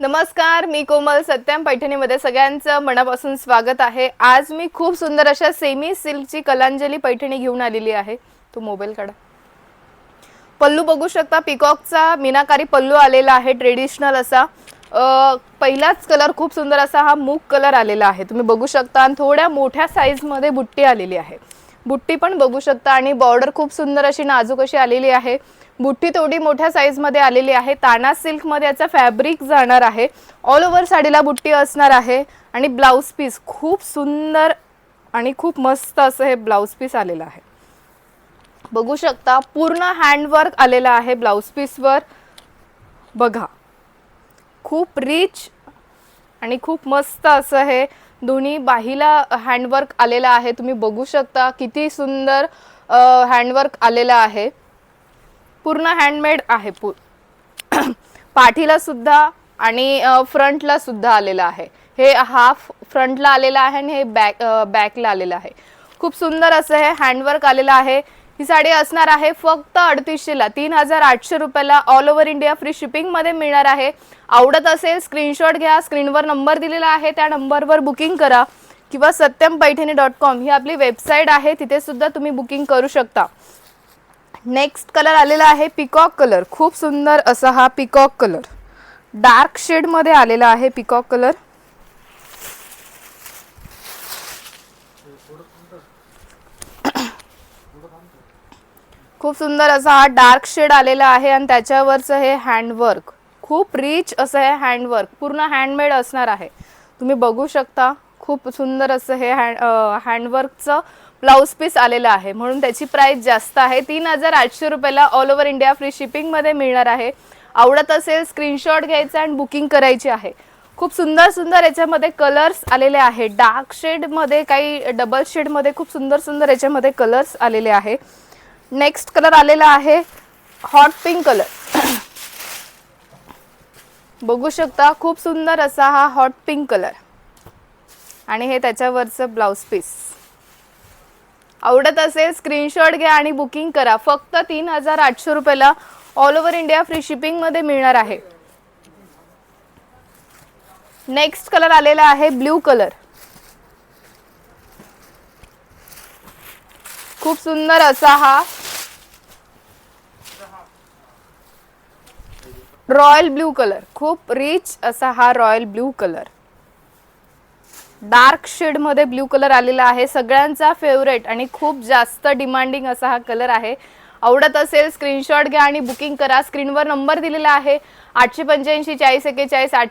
नमस्कार, मी कोमल. सत्यम पैठणीमध्ये सगळ्यांचं मनापासून स्वागत आहे. आज मी खूप सुंदर अशा सेमी सिल्कची कलांजली पैठणी घेऊन आलेली आहे. तो मोबाईल काढा. पल्लू बघू शकता, पिकॉकचा मीनाकारी पल्लू आलेला आहे, ट्रेडिशनल असा. पहिलाच कलर खूप सुंदर असा हा मूग कलर आलेला आहे, तुम्ही बघू शकता. आणि थोड्या मोठ्या साईज मध्ये बुट्टी आलेली आहे, बुट्टी पण बघू शकता. आणि बॉर्डर खूप सुंदर अशी नाजूक अशी आलेली आहे. बुट्टी थोडी मोठ्या साईज मध्ये आलेली आहे. ताना सिल्क मध्ये याचा फॅब्रिक जाणार आहे. ऑल ओव्हर साडीला बुट्टी असणार आहे. आणि ब्लाउज पीस खूप सुंदर आणि खूप मस्त असं हे ब्लाउज पीस आलेलं आहे, बघू शकता. पूर्ण हँडवर्क आलेला आहे ब्लाउज पीस वर, बघा. खूप रिच आणि खूप मस्त असं हे दोन्ही बाहीला हँडवर्क आलेला आहे. तुम्ही बघू शकता किती सुंदर हँडवर्क आलेला आहे. पूर्ण हँडमेड आहे. पाठीला सुद्धा आणि फ्रंटला सुद्धा आलेला आहे. हे हाफ फ्रंटला आलेला आहे आणि हे बॅकला आलेला आहे. खूप सुंदर असं हे हँडवर्क आलेलं आहे. ही साडी असणार आहे फक्त 3800 ला, 3800 रुपयाला. All over India free shipping मध्ये मिळणार आहे. आवडत असेल स्क्रीनशॉट घ्या, स्क्रीनवर नंबर दिलेला आहे, त्या नंबरवर बुकिंग करा. किंवा satyam-paithani.com ही आपली वेबसाईट आहे, तिथे सुद्धा तुम्ही बुकिंग करू शकता. नेक्स्ट कलर आलेला आहे पिकॉक कलर. खूप सुंदर असा हा पिकॉक कलर डार्क शेड मध्ये आलेला आहे. पिकॉक कलर खूप सुंदर असा हा डार्क शेड आलेला आहे. आणि त्याच्यावरचं हे हँडवर्क खूप रिच असं हे हँडवर्क पूर्ण हँडमेड असणार आहे, तुम्ही बघू शकता. खूप सुंदर असं हे हँडवर्कचं ब्लाउज पीस आलेलं आहे, म्हणून त्याची प्राइस जास्त आहे. 3800 रुपयाला all over India free shipping मध्ये मिळणार आहे. आवडत असेल स्क्रीनशॉट घ्यायचा आणि बुकिंग करायची आहे. खूप सुंदर सुंदर याच्यामध्ये कलर्स आलेले आहे. डार्क शेड मध्ये, काही डबल शेड मध्ये, खूप सुंदर सुंदर याच्यामध्ये कलर्स आलेले आहे. नेक्स्ट कलर आलेला आहे हॉट पिंक कलर. बघू शकता खूप सुंदर असा हा हॉट पिंक कलर. आणि हे त्याच्यावरचं ब्लाउज पीस. आवडत असेल स्क्रीनशॉट घ्या आणि बुकिंग करा. फक्त 3800 रुपयाला all over India free shipping मध्ये मिळणार आहे. नेक्स्ट कलर आलेला आहे ब्ल्यू कलर. खूप सुंदर असा हा रॉयल ब्ल्यू कलर. खूप रिच असा हा royal blue colour. Dark shade मध्ये ब्ल्यू कलर आलेला आहे. सगळ्यांचा फेवरेट आणि खूप जास्त डिमांडिंग असा हा कलर आहे. आवडत असेल स्क्रीनशॉट घ्या आणि बुकिंग करा. स्क्रीनवर नंबर दिलेला आहे 885 40 41 8.